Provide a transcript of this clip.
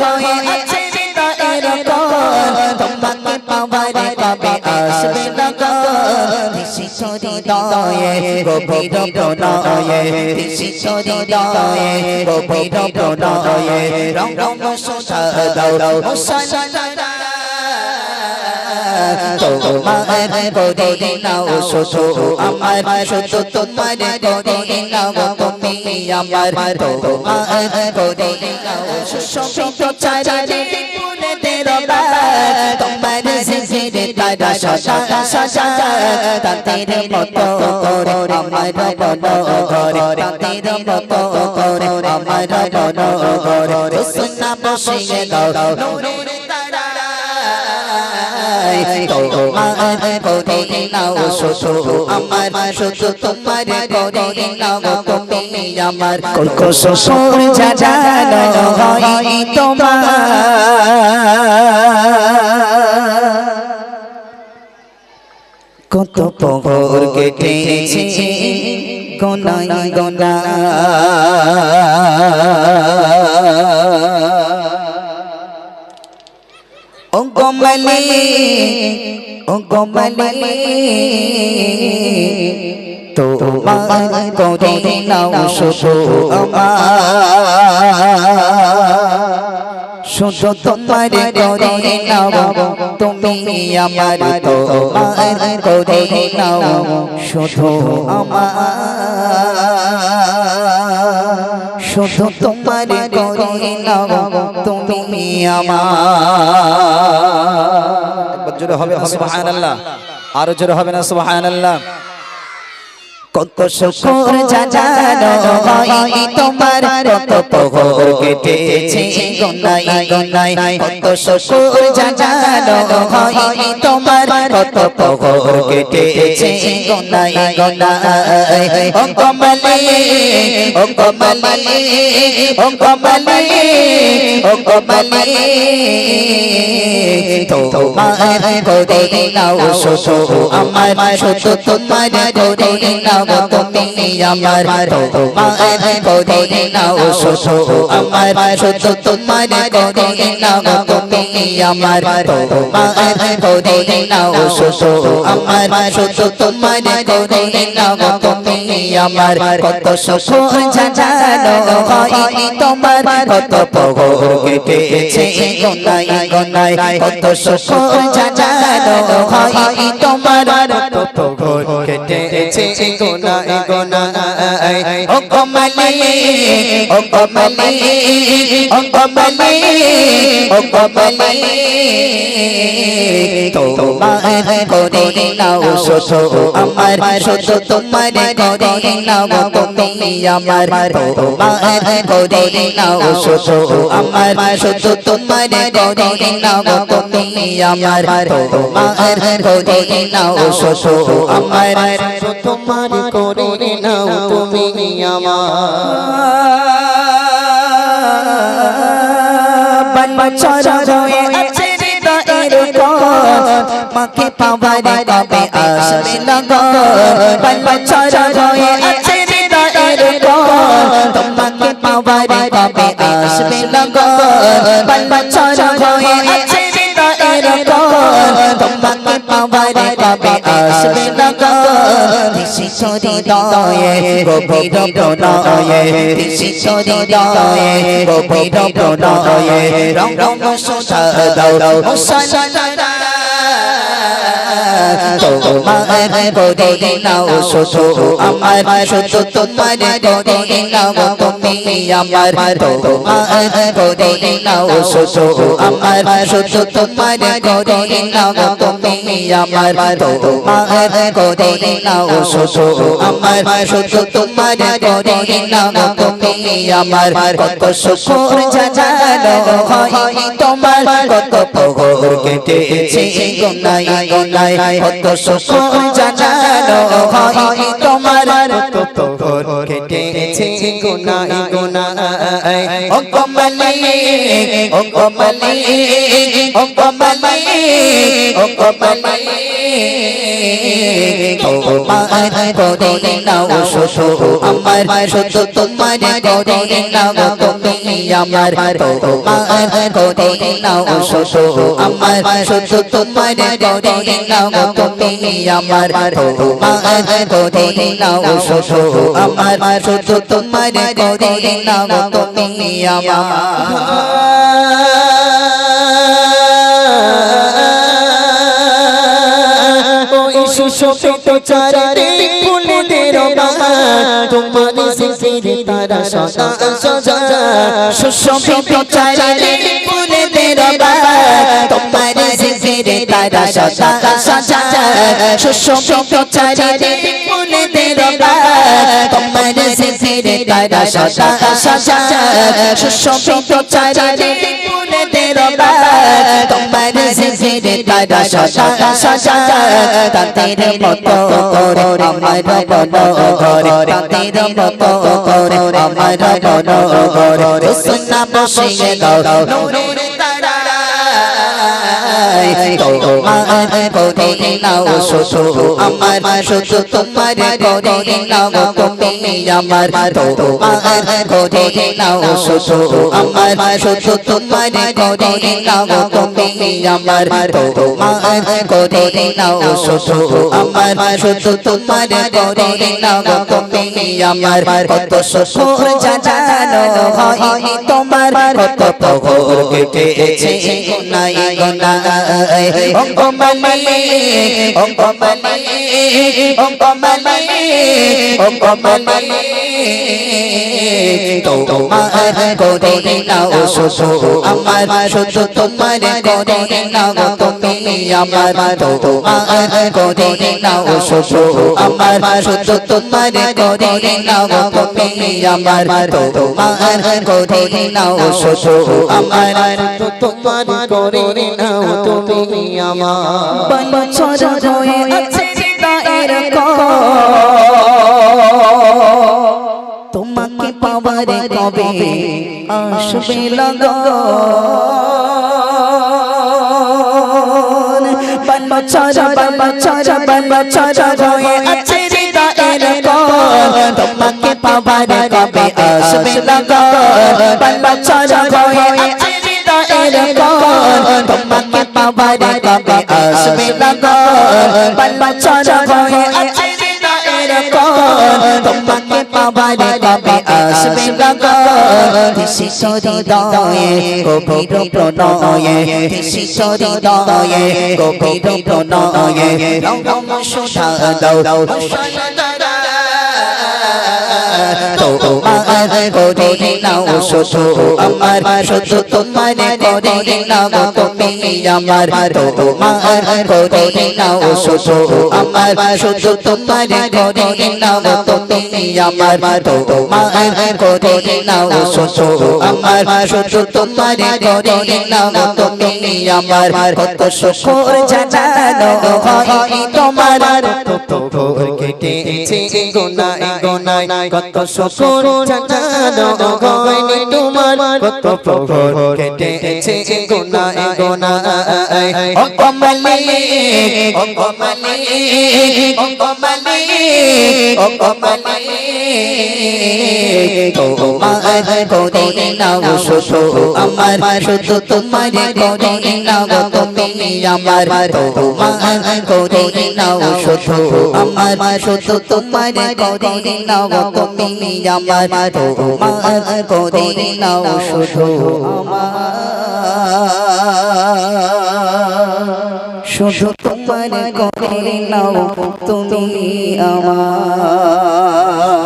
হয়ে আছে হৃদয়ের কোণ তোমাকে পাওয়ার কবে আসবে লগন তৃষিত হৃদয়ে গভীর প্রণয়ে তৃষিত হৃদয়ে গভীর প্রণয়ে রং রং সুধা দাও মুসলমান তোমার করে নাও শুধু আমার শুধু তোমার করে নাও তুমি আমার তোমার করে নাও সুশোভিত চারিদিকে ফুলেদের বাগান তোমার জিকিরে তারা সাজা সাজা তাদের মতো করে আমার মনোহর তাদের মতো করে আমার মনোহর সুনা বসিয়ে দাও নূরের তোমার করে নাও শুধু আমার শুধু তোমার করে নাও তুমি আমার কত সুর জানো হয় তোমার কত পহর কেটেছি গোনাই গোনা ও কমলে তোমার করে নাও শুধু আমার শুধু তোমার করে নাও তুমি আমার তোমার করে নাও শুধু আমার শুধু তোমার করে নাও তুমি আমার জোরে হবে সুবহানাল্লাহ আরো জোরে হবে না সুবহানাল্লাহ কত শুকর জানো হয় তোমার কত পহর কেটেছে গোনাই গোনাই কত শুকর জানো হয় তোমার কত পহর কেটেছে গোনাই গোনাই ও কমলে ও কমলে ও কমলে ও কমলে তোমার করে নাও শুধু আমার শুধু তোমার করে নাও তুমি আমার তোমার করে নাও শুধু আমার শুধু তোমার করে নাও তুমি আমার তোমার করে নাও শুধু আমার শুধু তোমার করে নাও তুমি আমার কত সুখ জানো হয় তোমার কত পহর কেটেছে গোনাই গোনাই কত সুখ জানো হয় তোমার কত পহর কেটেছে গোনাই গোনাই ও কমলে ও কমলে ও কমলে ও কমলে তোমার করে নাও শুধু আমার শুধু তোমার করে নাও তুমি আমার তোমার করে নাও শুধু আমার শুধু তোমার করে নাও তুমি আমার তোমার করে নাও শুধু আমার শুধু তোমার করে নাও তুমি আমার বছর হয়ে আছে হৃদয়ের কোণ মাকে পাওয়ার কবে আসবে লগন বছর হয়ে আছে হৃদয়ের কোণ তোমাকে পাওয়ার কবে আসবে লগন বছর হয়ে আছে হৃদয়ের কোণ তোমাকে পাওয়ার কবে আসবে লগন তৃষিত হৃদয়ে গভীর প্রণয়ে তৃষিত হৃদয়ে গভীর প্রণয়ে রং রং সুধা দাও মুসলমান তোমার করে নাও শুধু আমার শুধু তোমার করে নাও তুমি আমার তোমার করে নাও শুধু আমার শুধু তোমার করে নাও তুমি আমার তোমার করে নাও শুধু আমার শুধু তোমার করে নাও তুমি আমার কত সুর জানো হয় তোমার কত পহর কেটেছে গোনাই গোনাই কত সুর জানো হয় তোমার কত পহর কেটেছে গোনাই গোনাই ও কমলি ও কমলি ও কমলি ও কমলি তোমার করে নাও শুধু আমার শুধু তোমার করে নাও তুমি আমার তোমার করে নাও শুধু আমার শুধু তোমার করে নাও তুমি আমার তোমার করে নাও শুধু আমার শুধু তোমার করে নাও তুমি আমার সুশোভিত চারিদিক ফুলেদের বাগান তোমার জিকিরে তারা সদা সদা সুশোভিত চারিদিক ফুলেদের বাগান তোমার জিকিরে তারা সদা সদা সুশোভিত চারিদিক ফুলেদের বাগান তোমার জিকিরে তারা সদা সদা সুশোভিত চারিদিক ফুলেদের বাগান তোমার জিকিরে তারা সদা সদা তাদের মতো করে আমার বলো ঘরে তাদের মতো করে আমার বলো ঘরে সোনা বসিয়ে দাও নূরের তারায় তোমার করে নাও শুধু আমার শুধু তোমার করে নাও তুমি আমার তোমার করে নাও শুধু আমার শুধু তোমার করে নাও তুমি আমার তোমার করে নাও শুধু আমার শুধু তোমার করে নাও তুমি আমার কত শুকর জানো হয় তোমার কত প্রভুর কেটেছে গুনাই গুনাই ও কমলি ও কমলি ও কমলি ও কমলি তোমার করে নাও শুধু আমার শুধু তোমার করে নাও তুমি আমার তোমার করে নাও শুধু আমার শুধু তোমার করে নাও তুমি আমার তোমার করে নাও শুধু আমার তোমার করে নাও তুমি আমার বছর হয়ে আছে তায়ের তোমাকে পাওয়ার কবে আসবে লগন বছর হয়ে আছে তায়ের তোমাকে পাওয়ার কবে আসবে লগন বছর হয়ে আছে তায়ের তোমাকে পাওয়ার কবে আসবে লগন বছর হয়ে আছে তায়ের তোমাকে পাওয়ার কবে আসবে লগন দিশি হৃদয়ে গভীর প্রণয়ে দিশি হৃদয়ে গভীর প্রণয়ে রঙ শোধা দাও তোমার করে নাও শুধু আমার শুধু তোমার করে নাও তুমি আমার তোমার করে নাও শুধু আমার শুধু তোমার করে নাও তুমি আমার তোমার করে নাও শুধু আমার শুধু তোমার করে নাও তুমি আমার কত শুকর জানো হয় তোমার কত ভোর কেটেছে গোনায় গোনায় কত শুকর জানো হয়নি তোমার কত প্রভুর কেটেছে গোনায় গোনায় ও কমলি ও কমলি ও কমলি ও কমলি তোমার করে নাও শুধু আমার শুধু তোমার করে নাও তুমি আমার তোমার করে নাও শুধু আমার শুধু তোমার করে নাও তুমি আমার তোমার করে নাও শুধু আমার শুধু তোমার করে নাও তুমি আমার